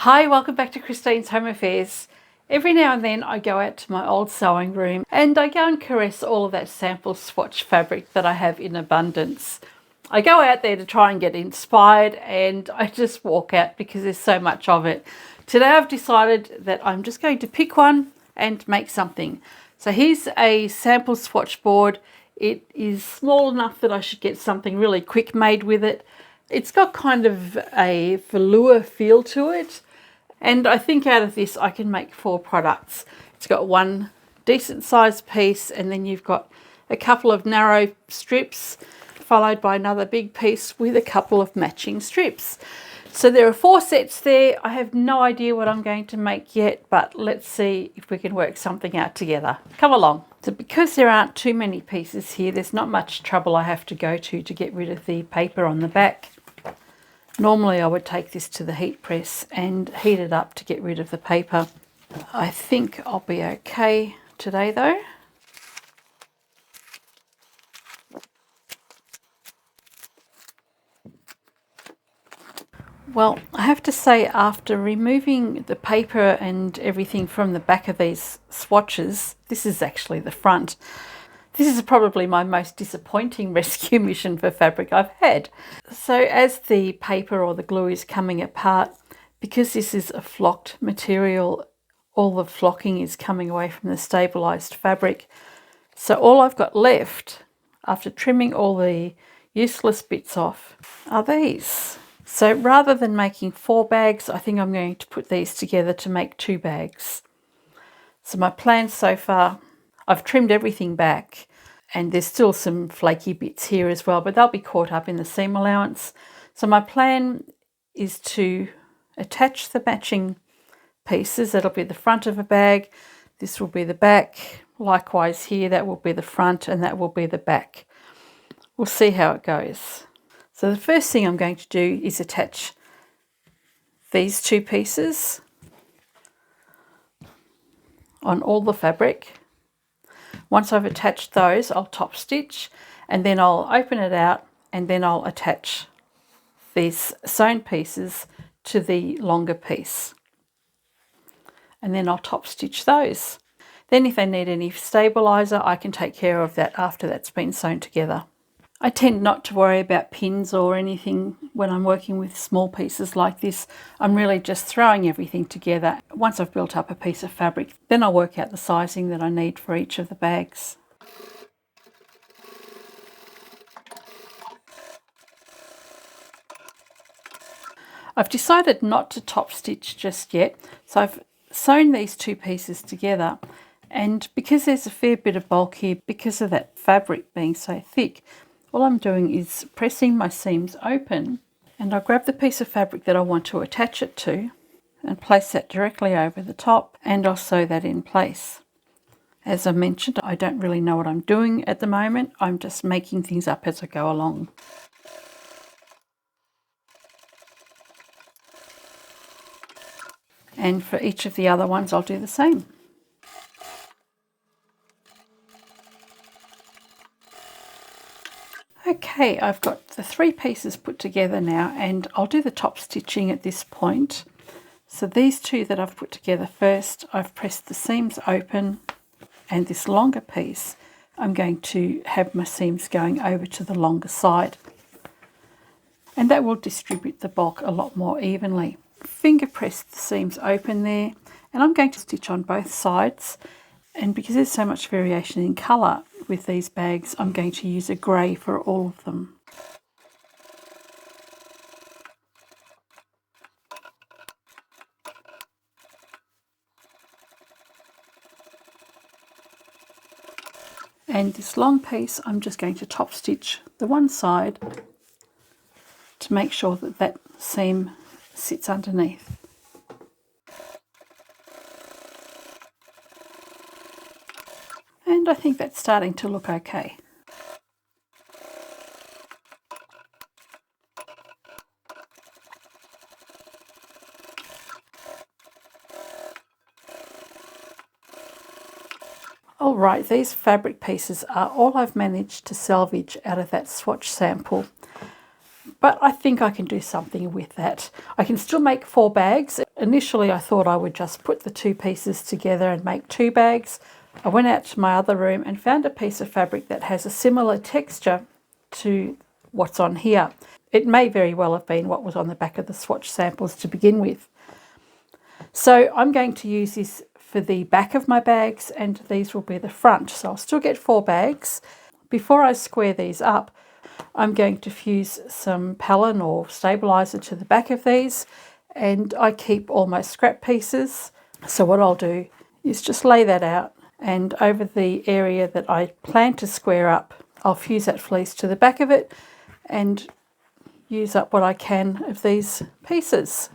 Hi, welcome back to Christine's Home Affairs. Every now and then I go out to my old sewing room and I go and caress all of that sample swatch fabric that I have in abundance. I go out there to try and get inspired and I just walk out because there's so much of it. Today I've decided that I'm just going to pick one and make something. So here's a sample swatch board. It is small enough that I should get something really quick made with it. It's got kind of a velour feel to it. And I think out of this I can make 4 products. It's got one decent sized piece and then you've got a couple of narrow strips followed by another big piece with a couple of matching strips. So there are 4 sets there. I have no idea what I'm going to make yet, but let's see if we can work something out together. Come along. So because there aren't too many pieces here, there's not much trouble I have to go to get rid of the paper on the back. Normally I would take this to the heat press and heat it up to get rid of the paper. I think I'll be okay today though. Well, I have to say, after removing the paper and everything from the back of these swatches, this is actually the front. This is probably my most disappointing rescue mission for fabric I've had. So as the paper or the glue is coming apart, because this is a flocked material, all the flocking is coming away from the stabilised fabric. So all I've got left, after trimming all the useless bits off, are these. So rather than making 4 bags, I think I'm going to put these together to make 2 bags. So my plan so far, I've trimmed everything back and there's still some flaky bits here as well, but they'll be caught up in the seam allowance. So my plan is to attach the matching pieces. That'll be the front of a bag. This will be the back. Likewise here, that will be the front and that will be the back. We'll see how it goes. So the first thing I'm going to do is attach these 2 pieces on all the fabric. Once I've attached those, I'll top stitch and then I'll open it out and then I'll attach these sewn pieces to the longer piece. And then I'll top stitch those. Then if they need any stabiliser, I can take care of that after that's been sewn together. I tend not to worry about pins or anything when I'm working with small pieces like this. I'm really just throwing everything together. Once I've built up a piece of fabric, then I'll work out the sizing that I need for each of the bags. I've decided not to top stitch just yet, so I've sewn these 2 pieces together, and because there's a fair bit of bulk here because of that fabric being so thick, all I'm doing is pressing my seams open and I'll grab the piece of fabric that I want to attach it to and place that directly over the top and I'll sew that in place. As I mentioned, I don't really know what I'm doing at the moment. I'm just making things up as I go along. And for each of the other ones I'll do the same. Okay, I've got the 3 pieces put together now and I'll do the top stitching at this point. So these 2 that I've put together first, I've pressed the seams open, and this longer piece I'm going to have my seams going over to the longer side. And that will distribute the bulk a lot more evenly. Finger press the seams open there and I'm going to stitch on both sides. And because there's so much variation in colour with these bags, I'm going to use a grey for all of them. And this long piece, I'm just going to top stitch the one side to make sure that that seam sits underneath. And I think that's starting to look okay. Alright, these fabric pieces are all I've managed to salvage out of that swatch sample. But I think I can do something with that. I can still make 4 bags initially I thought I would just put the two pieces together and make two bags. I went out to my other room and found a piece of fabric that has a similar texture to what's on here. It may very well have been what was on the back of the swatch samples to begin with. So I'm going to use this for the back of my bags, and these will be the front. So I'll still get 4 bags. Before I square these up, I'm going to fuse some Palin or stabilizer to the back of these, and I keep all my scrap pieces. So what I'll do is just lay that out, and over the area that I plan to square up, I'll fuse that fleece to the back of it and use up what I can of these pieces.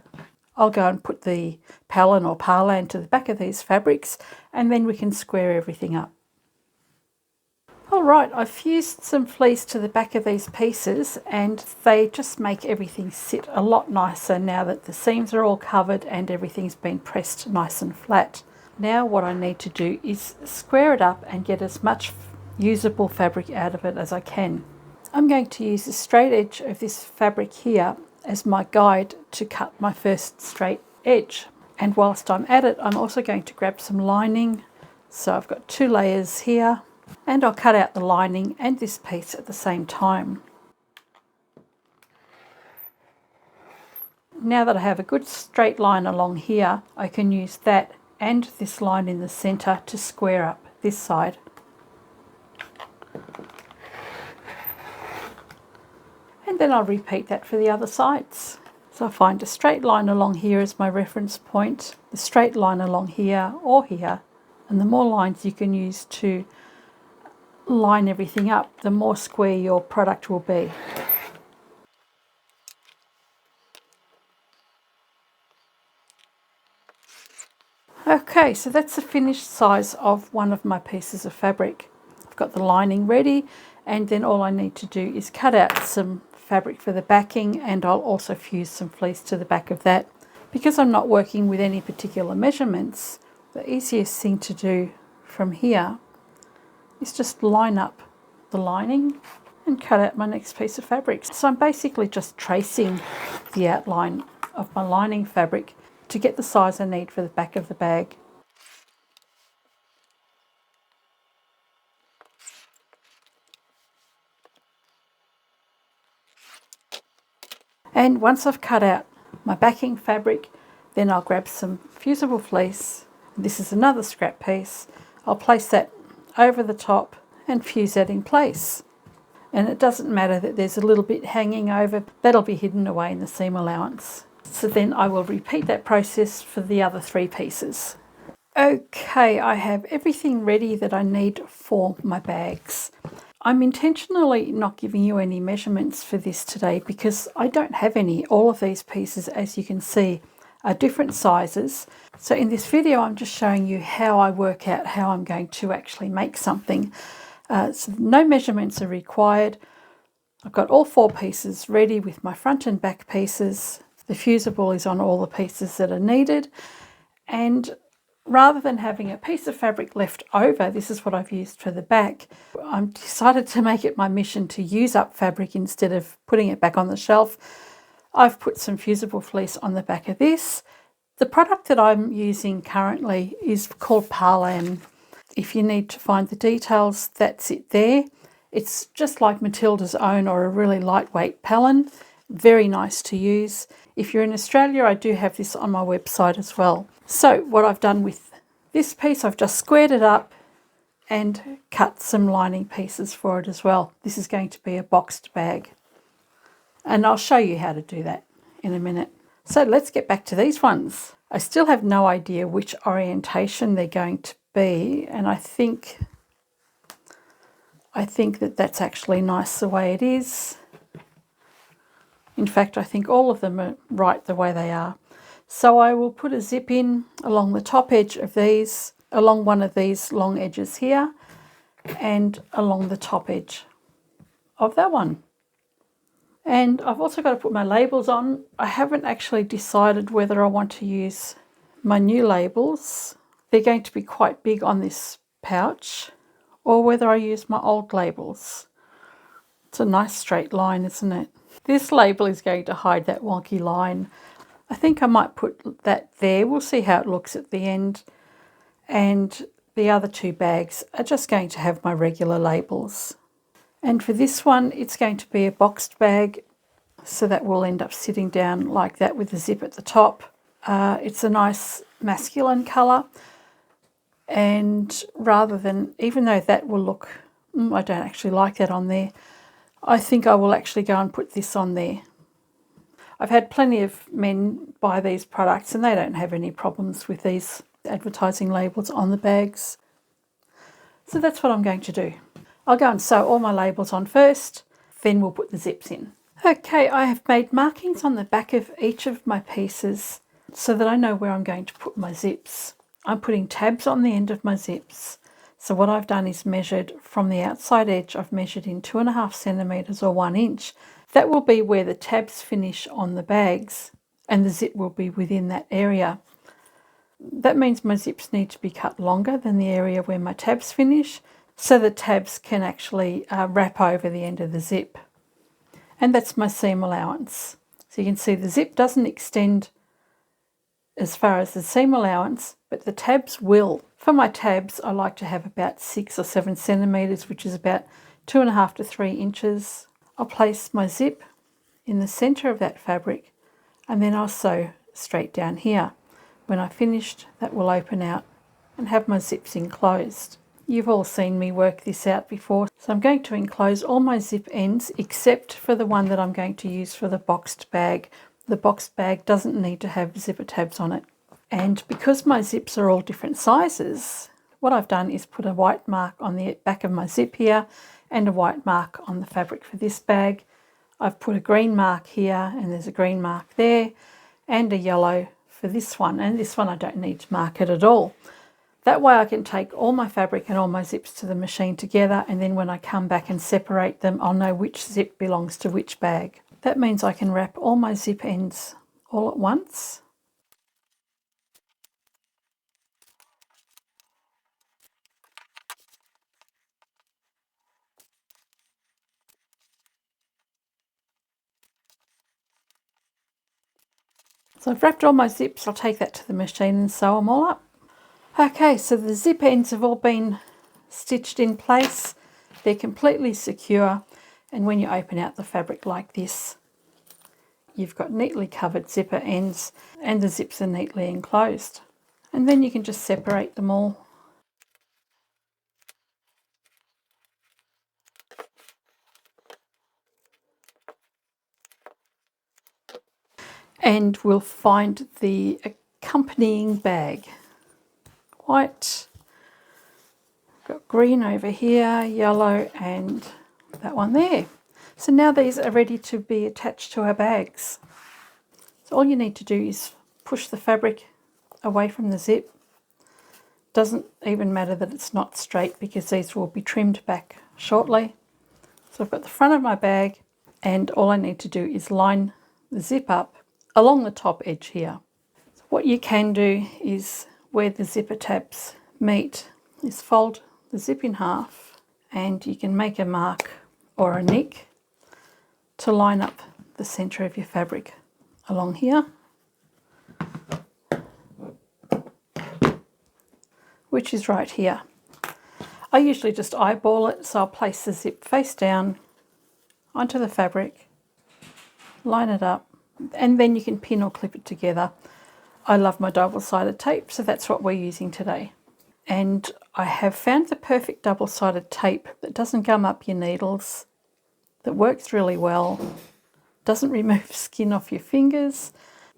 I'll go and put the Palin or Parlan to the back of these fabrics, and then we can square everything up. Alright, I've fused some fleece to the back of these pieces, and they just make everything sit a lot nicer now that the seams are all covered and everything's been pressed nice and flat. Now what I need to do is square it up and get as much usable fabric out of it as I can. I'm going to use the straight edge of this fabric here as my guide to cut my first straight edge. And whilst I'm at it, I'm also going to grab some lining. So I've got 2 layers here, and I'll cut out the lining and this piece at the same time. Now that I have a good straight line along here, I can use that and this line in the centre to square up this side. And then I'll repeat that for the other sides. So I find a straight line along here as my reference point, the straight line along here or here, and the more lines you can use to line everything up, the more square your product will be. Okay, so that's the finished size of one of my pieces of fabric. I've got the lining ready, and then all I need to do is cut out some fabric for the backing, and I'll also fuse some fleece to the back of that. Because I'm not working with any particular measurements, the easiest thing to do from here is just line up the lining and cut out my next piece of fabric. So I'm basically just tracing the outline of my lining fabric to get the size I need for the back of the bag. And once I've cut out my backing fabric, then I'll grab some fusible fleece. This is another scrap piece. I'll place that over the top and fuse that in place. And it doesn't matter that there's a little bit hanging over, that'll be hidden away in the seam allowance. So then I will repeat that process for the other 3 pieces. Okay, I have everything ready that I need for my bags. I'm intentionally not giving you any measurements for this today because I don't have any. All of these pieces, as you can see, are different sizes. So in this video, I'm just showing you how I work out how I'm going to actually make something. So no measurements are required. I've got all 4 pieces ready with my front and back pieces. The fusible is on all the pieces that are needed. And rather than having a piece of fabric left over, this is what I've used for the back, I've decided to make it my mission to use up fabric instead of putting it back on the shelf. I've put some fusible fleece on the back of this. The product that I'm using currently is called Parlan. If you need to find the details, that's it there. It's just like Matilda's Own or a really lightweight Palin. Very nice to use. If you're in Australia, I do have this on my website as well. So what I've done with this piece, I've just squared it up and cut some lining pieces for it as well. This is going to be a boxed bag. And I'll show you how to do that in a minute. So let's get back to these ones. I still have no idea which orientation they're going to be, and I think that that's actually nice the way it is. In fact, I think all of them are right the way they are. So I will put a zip in along the top edge of these, along one of these long edges here, and along the top edge of that one. And I've also got to put my labels on. I haven't actually decided whether I want to use my new labels. They're going to be quite big on this pouch, or whether I use my old labels. It's a nice straight line, isn't it? This label is going to hide that wonky line. I think I might put that there. We'll see how it looks at the end. And the other two bags are just going to have my regular labels. And for this one, it's going to be a boxed bag, so that will end up sitting down like that with the zip at the top. It's a nice masculine colour, and rather than, even though that will look, I don't actually like that on there, I think I will actually go and put this on there. I've had plenty of men buy these products and they don't have any problems with these advertising labels on the bags. So that's what I'm going to do. I'll go and sew all my labels on first, then we'll put the zips in. Okay, I have made markings on the back of each of my pieces so that I know where I'm going to put my zips. I'm putting tabs on the end of my zips. So what I've done is measured from the outside edge, I've measured in 2.5 centimetres or 1 inch. That will be where the tabs finish on the bags, and the zip will be within that area. That means my zips need to be cut longer than the area where my tabs finish, so the tabs can actually wrap over the end of the zip. And that's my seam allowance. So you can see the zip doesn't extend as far as the seam allowance, but the tabs will. For my tabs, I like to have about 6 or 7 centimetres, which is about 2.5 to 3 inches. I'll place my zip in the centre of that fabric, and then I'll sew straight down here. When I've finished, that will open out and have my zips enclosed. You've all seen me work this out before, so I'm going to enclose all my zip ends except for the one that I'm going to use for the boxed bag. The boxed bag doesn't need to have zipper tabs on it. And because my zips are all different sizes, what I've done is put a white mark on the back of my zip here and a white mark on the fabric for this bag. I've put a green mark here, and there's a green mark there, and a yellow for this one. And this one I don't need to mark it at all. That way I can take all my fabric and all my zips to the machine together, and then when I come back and separate them, I'll know which zip belongs to which bag. That means I can wrap all my zip ends all at once. So I've wrapped all my zips. I'll take that to the machine and sew them all up. Okay, so the zip ends have all been stitched in place. They're completely secure, and when you open out the fabric like this, you've got neatly covered zipper ends and the zips are neatly enclosed. And then you can just separate them all. And we'll find the accompanying bag. White, got green over here, yellow, and that one there. So now these are ready to be attached to our bags. So all you need to do is push the fabric away from the zip. Doesn't even matter that it's not straight because these will be trimmed back shortly. So I've got the front of my bag, and all I need to do is line the zip up along the top edge here. So what you can do is, where the zipper tabs meet, is fold the zip in half, and you can make a mark or a nick to line up the centre of your fabric along here, which is right here. I usually just eyeball it, so I'll place the zip face down onto the fabric, line it up, and then you can pin or clip it together. I love my double-sided tape, so that's what we're using today. And I have found the perfect double-sided tape that doesn't gum up your needles, that works really well, doesn't remove skin off your fingers.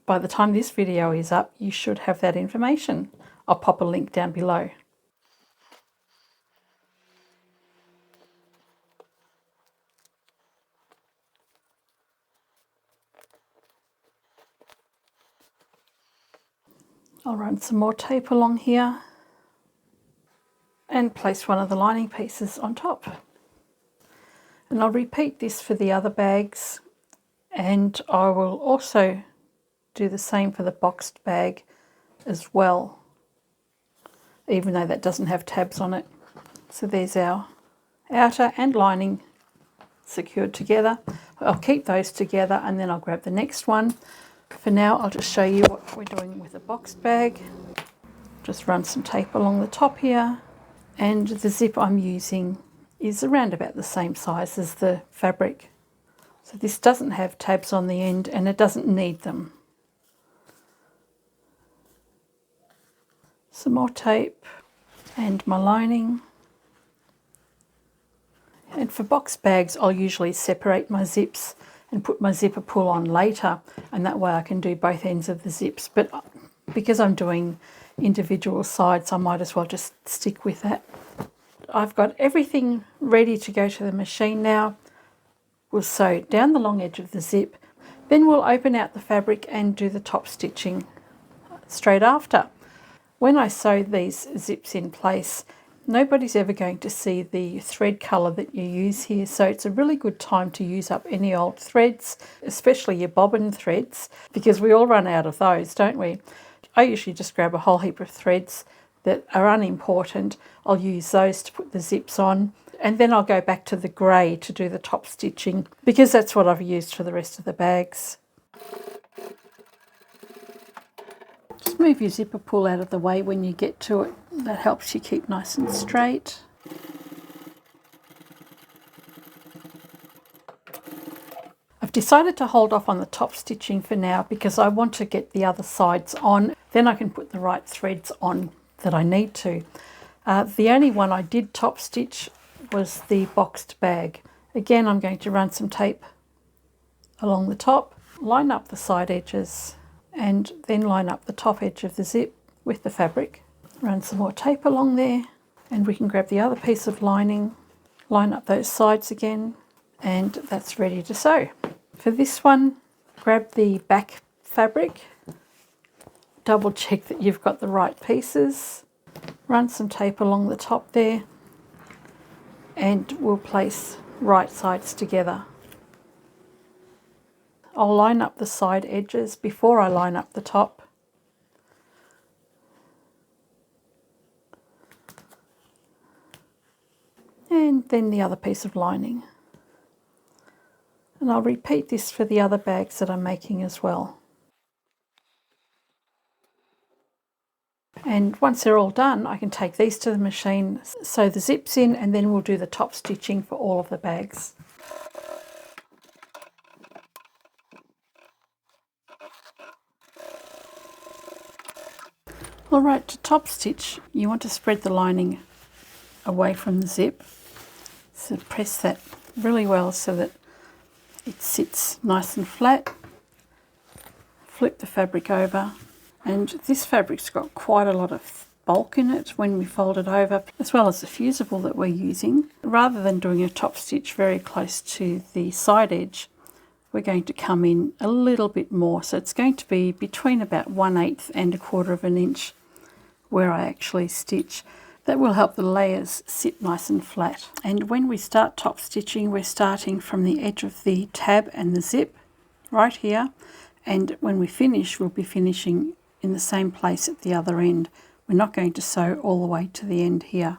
By the time this video is up, you should have that information. I'll pop a link down below. I'll run some more tape along here and place one of the lining pieces on top. And I'll repeat this for the other bags, and I will also do the same for the boxed bag as well, even though that doesn't have tabs on it. So there's our outer and lining secured together. I'll keep those together, and then I'll grab the next one, For now, I'll just show you what we're doing with a boxed bag. Just run some tape along the top here, and the zip I'm using is around about the same size as the fabric. So this doesn't have tabs on the end and it doesn't need them. Some more tape and my lining. And for box bags, I'll usually separate my zips and put my zipper pull on later, and that way I can do both ends of the zips. But because I'm doing individual sides, I might as well just stick with that. I've got everything ready to go to the machine now. We'll sew down the long edge of the zip, then we'll open out the fabric and do the top stitching straight after. When I sew these zips in place, nobody's ever going to see the thread colour that you use here, so it's a really good time to use up any old threads, especially your bobbin threads, because we all run out of those, don't we? I usually just grab a whole heap of threads that are unimportant. I'll use those to put the zips on, and then I'll go back to the grey to do the top stitching, because that's what I've used for the rest of the bags. Just move your zipper pull out of the way when you get to it. That helps you keep nice and straight. I've decided to hold off on the top stitching for now because I want to get the other sides on. Then I can put the right threads on that I need to. The only one I did top stitch was the boxed bag. Again, I'm going to run some tape along the top, line up the side edges, and then line up the top edge of the zip with the fabric. Run some more tape along there, and we can grab the other piece of lining, line up those sides again, and that's ready to sew. For this one, grab the back fabric, double check that you've got the right pieces, run some tape along the top there, and we'll place right sides together. I'll line up the side edges before I line up the top. And then the other piece of lining. And I'll repeat this for the other bags that I'm making as well. And once they're all done, I can take these to the machine, sew the zips in, and then we'll do the top stitching for all of the bags. Alright, to top stitch, you want to spread the lining away from the zip. So press that really well so that it sits nice and flat. Flip the fabric over, and this fabric's got quite a lot of bulk in it when we fold it over, as well as the fusible that we're using. Rather than doing a top stitch very close to the side edge, we're going to come in a little bit more. So it's going to be between about 1/8 and 1/4 of an inch where I actually stitch. That will help the layers sit nice and flat. And when we start top stitching, we're starting from the edge of the tab and the zip right here, and when we finish, we'll be finishing in the same place at the other end. We're not going to sew all the way to the end here.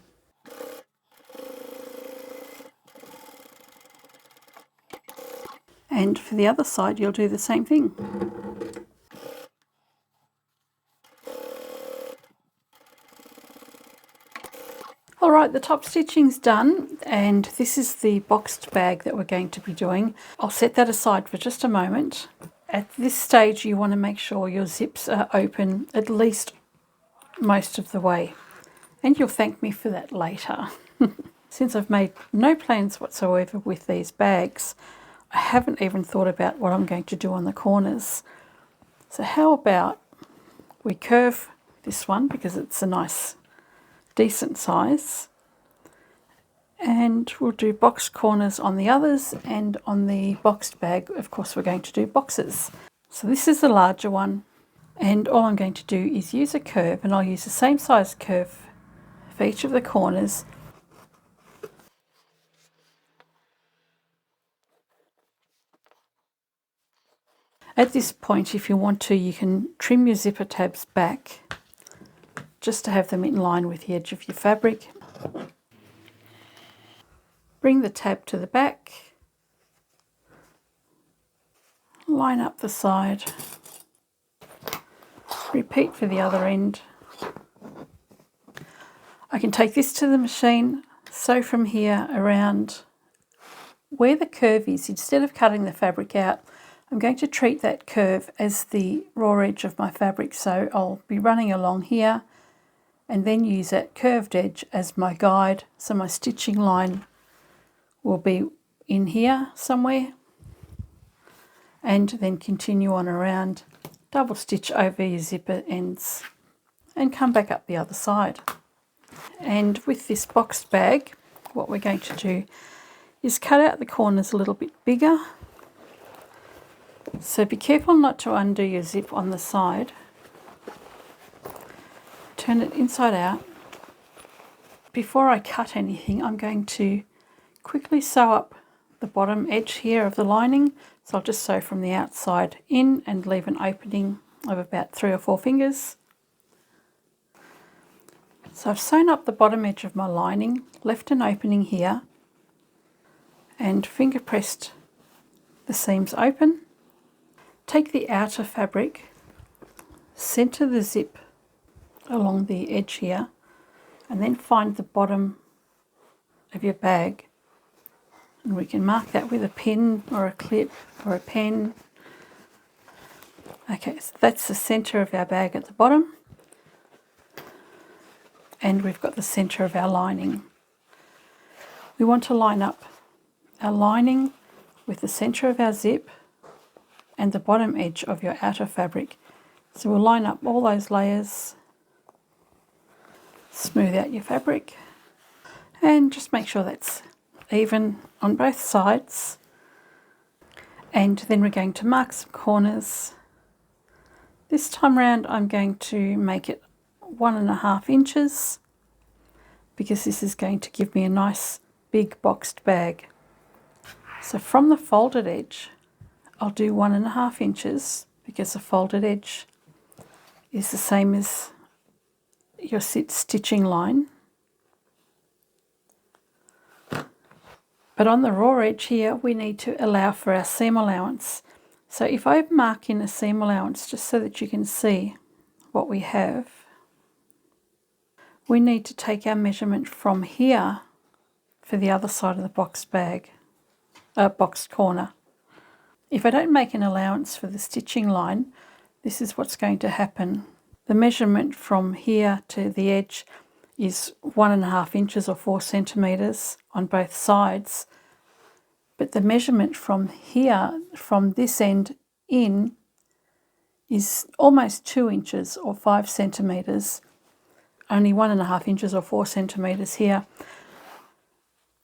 And for the other side, you'll do the same thing. Alright, the top stitching's done, and this is the boxed bag that we're going to be doing. I'll set that aside for just a moment. At this stage, you want to make sure your zips are open at least most of the way, and you'll thank me for that later. Since I've made no plans whatsoever with these bags, I haven't even thought about what I'm going to do on the corners. So how about we curve this one because it's a nice decent size, and we'll do box corners on the others, and on the boxed bag of course we're going to do boxes. So this is the larger one, and all I'm going to do is use a curve, and I'll use the same size curve for each of the corners. At this point, if you want to, you can trim your zipper tabs back just to have them in line with the edge of your fabric. Bring the tab to the back, line up the side, Repeat for the other end. I can take this to the machine, sew from here around where the curve is. Instead of cutting the fabric out, I'm going to treat that curve as the raw edge of my fabric. So I'll be running along here and then use that curved edge as my guide. So my stitching line will be in here somewhere, and then continue on around, double stitch over your zipper ends and come back up the other side. And with this boxed bag, what we're going to do is cut out the corners a little bit bigger. So be careful not to undo your zip on the side. Turn it inside out. Before I cut anything, I'm going to quickly sew up the bottom edge here of the lining. So I'll just sew from the outside in and leave an opening of about 3 or 4 fingers. So I've sewn up the bottom edge of my lining, left an opening here, and finger pressed the seams open. Take the outer fabric, centre the zip along the edge here, and then find the bottom of your bag. And we can mark that with a pin or a clip or a pen. Okay, so that's the centre of our bag at the bottom. And we've got the centre of our lining. We want to line up our lining with the centre of our zip and the bottom edge of your outer fabric. So we'll line up all those layers, smooth out your fabric, and just make sure that's even on both sides. And then we're going to mark some corners. This time round I'm going to make it 1.5 inches because this is going to give me a nice big boxed bag. So from the folded edge I'll do 1.5 inches because the folded edge is the same as your stitching line. But on the raw edge here we need to allow for our seam allowance. So if I mark in a seam allowance just so that you can see what we have, we need to take our measurement from here for the other side of the boxed bag, boxed corner. If I don't make an allowance for the stitching line, this is what's going to happen. The measurement from here to the edge is 1.5 inches or 4 centimetres on both sides. But the measurement from here, from this end in, is almost 2 inches or 5 centimetres, only 1.5 inches or 4 centimetres here.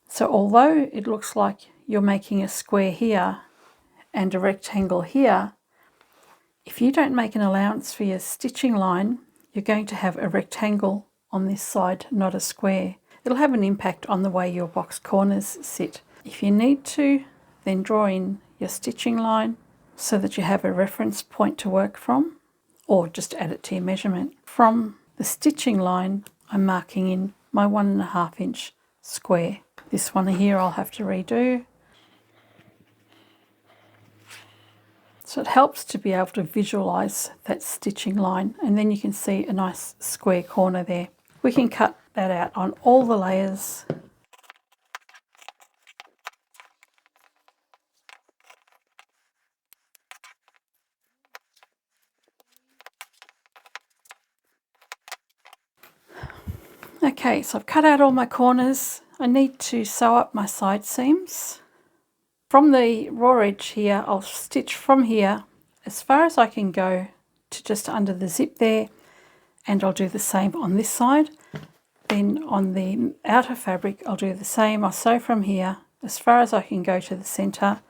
So although it looks like you're making a square here and a rectangle here, if you don't make an allowance for your stitching line, you're going to have a rectangle on this side, not a square. It'll have an impact on the way your box corners sit. If you need to, then draw in your stitching line so that you have a reference point to work from, or just add it to your measurement. From the stitching line, I'm marking in my 1.5 inch square. This one here I'll have to redo. So it helps to be able to visualise that stitching line, and then you can see a nice square corner there. We can cut that out on all the layers. Okay, so I've cut out all my corners. I need to sew up my side seams. From the raw edge here, I'll stitch from here as far as I can go to just under the zip there, and I'll do the same on this side. Then on the outer fabric I'll do the same. I'll sew from here as far as I can go to the centre,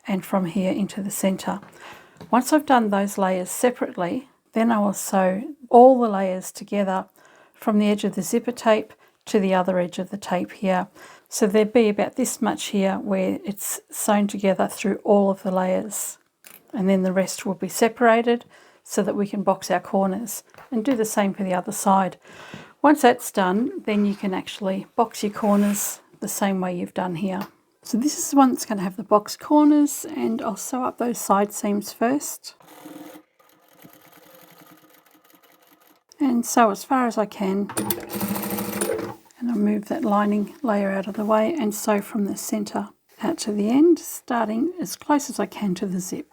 and from here into the centre. Once I've done those layers separately, then I will sew all the layers together from the edge of the zipper tape to the other edge of the tape here. So there'd be about this much here where it's sewn together through all of the layers, and then the rest will be separated so that we can box our corners, and do the same for the other side. Once that's done, then you can actually box your corners the same way you've done here. So this is the one that's going to have the box corners, and I'll sew up those side seams first. and sew as far as I can, and I'll move that lining layer out of the way and sew from the centre out to the end, starting as close as I can to the zip.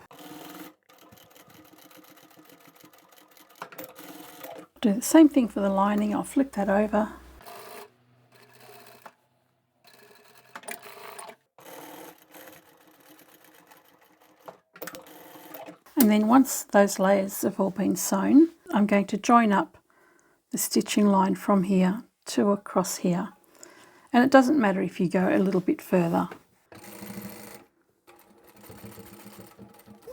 Do the same thing for the lining. I'll flip that over. And then once those layers have all been sewn, I'm going to join up the stitching line from here to across here. And it doesn't matter if you go a little bit further.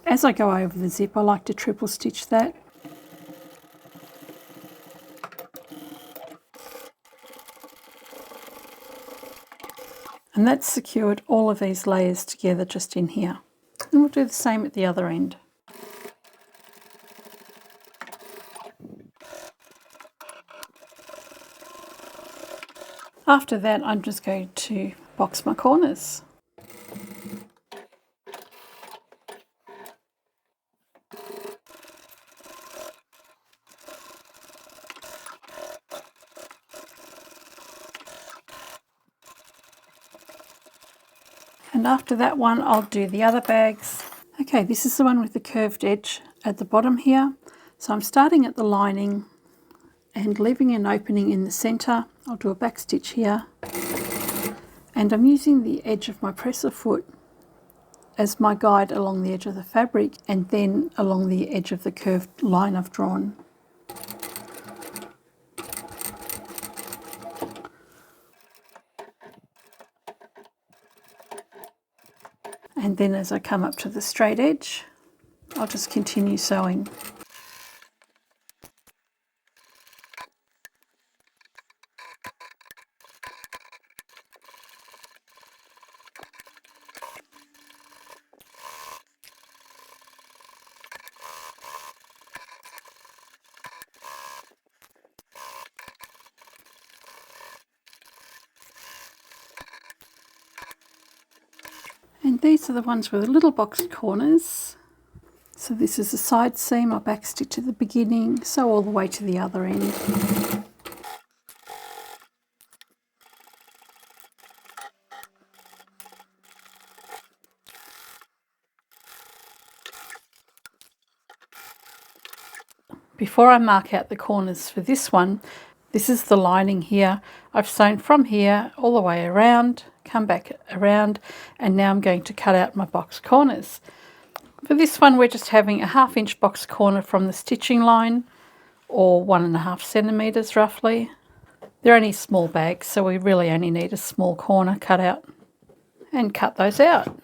As I go over the zip, I like to triple stitch that. And that's secured all of these layers together just in here. And we'll do the same at the other end. After that, I'm just going to box my corners. And after that one, I'll do the other bags. Okay, this is the one with the curved edge at the bottom here. So I'm starting at the lining and leaving an opening in the centre. I'll do a back stitch here. And I'm using the edge of my presser foot as my guide along the edge of the fabric and then along the edge of the curved line I've drawn. And then as I come up to the straight edge, I'll just continue sewing. And these are the ones with the little boxed corners. So this is a side seam. I'll back stitch at the beginning, sew all the way to the other end. Before I mark out the corners for this one, this is the lining here. I've sewn from here all the way around, come back around, and now I'm going to cut out my box corners. For this one, we're just having a 1/2 inch box corner from the stitching line, or 1.5 centimetres roughly. They're only small bags, so we really only need a small corner cut out, and cut those out.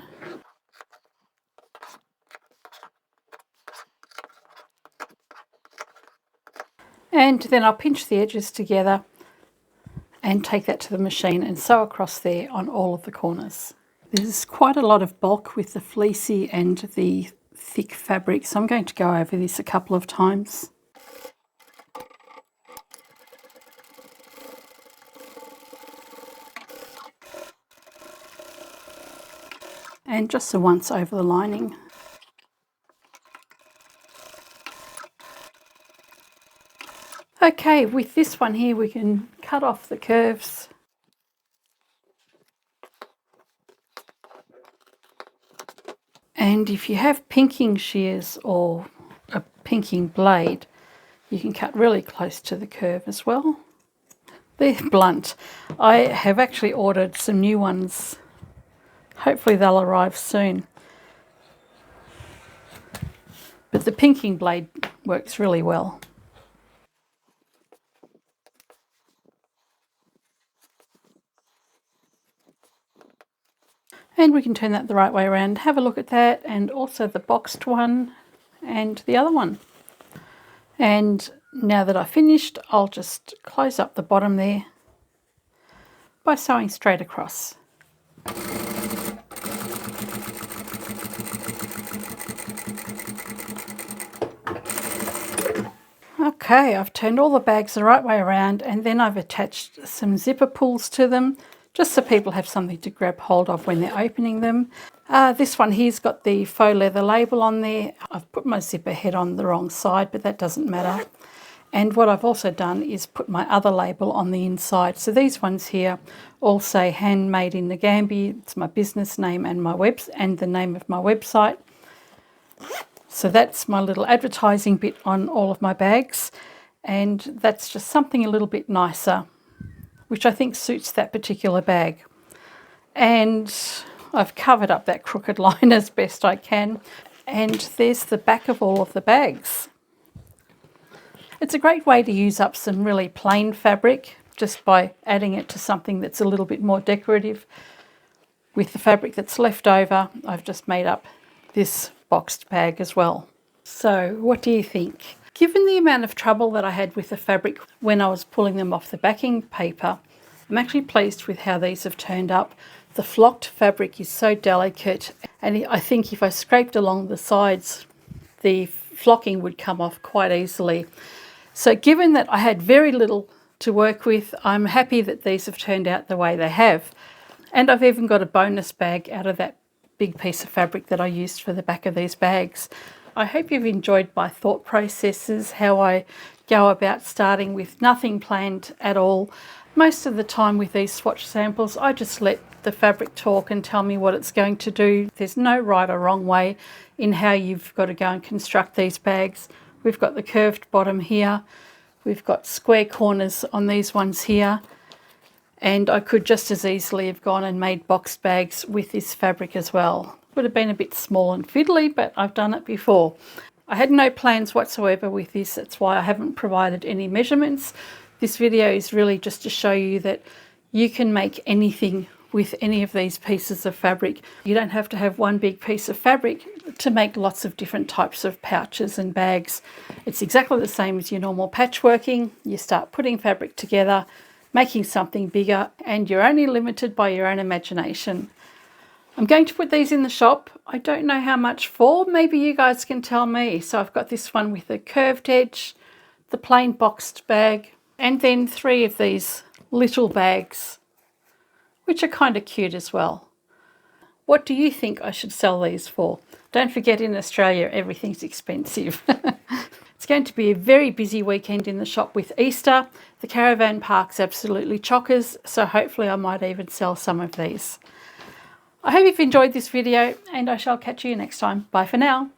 And then I'll pinch the edges together and take that to the machine and sew across there on all of the corners. There's quite a lot of bulk with the fleecy and the thick fabric, so I'm going to go over this a couple of times. And just the once over the lining. Okay, with this one here we can cut off the curves. And if you have pinking shears or a pinking blade, you can cut really close to the curve as well. They're blunt. I have actually ordered some new ones. Hopefully they'll arrive soon. But the pinking blade works really well. And we can turn that the right way around, have a look at that, and also the boxed one and the other one. And now that I've finished, I'll just close up the bottom there by sewing straight across. Okay, I've turned all the bags the right way around, and then I've attached some zipper pulls to them, just so people have something to grab hold of when they're opening them. This one here's got the faux leather label on there. I've put my zipper head on the wrong side, but that doesn't matter. And what I've also done is put my other label on the inside. So these ones here all say handmade in the Gambia. It's my business name and the name of my website. So that's my little advertising bit on all of my bags. And that's just something a little bit nicer, which I think suits that particular bag. And I've covered up that crooked line as best I can. And there's the back of all of the bags. It's a great way to use up some really plain fabric just by adding it to something that's a little bit more decorative. With the fabric that's left over, I've just made up this boxed bag as well. So what do you think? Given the amount of trouble that I had with the fabric when I was pulling them off the backing paper, I'm actually pleased with how these have turned up. The flocked fabric is so delicate, and I think if I scraped along the sides, the flocking would come off quite easily. So given that I had very little to work with, I'm happy that these have turned out the way they have. And I've even got a bonus bag out of that big piece of fabric that I used for the back of these bags. I hope you've enjoyed my thought processes, how I go about starting with nothing planned at all. Most of the time with these swatch samples, I just let the fabric talk and tell me what it's going to do. There's no right or wrong way in how you've got to go and construct these bags. We've got the curved bottom here. We've got square corners on these ones here. And I could just as easily have gone and made boxed bags with this fabric as well. Would have been a bit small and fiddly, but I've done it before. I had no plans whatsoever with this. That's why I haven't provided any measurements. This video is really just to show you that you can make anything with any of these pieces of fabric. You don't have to have one big piece of fabric to make lots of different types of pouches and bags. It's exactly the same as your normal patchworking. You start putting fabric together, making something bigger, and you're only limited by your own imagination. I'm going to put these in the shop. I don't know how much for. Maybe you guys can tell me. So I've got this one with a curved edge, the plain boxed bag, and then 3 of these little bags, which are kind of cute as well. What do you think I should sell these for? Don't forget, in Australia, everything's expensive. It's going to be a very busy weekend in the shop with Easter. The caravan park's absolutely chockers, so hopefully I might even sell some of these. I hope you've enjoyed this video, and I shall catch you next time. Bye for now.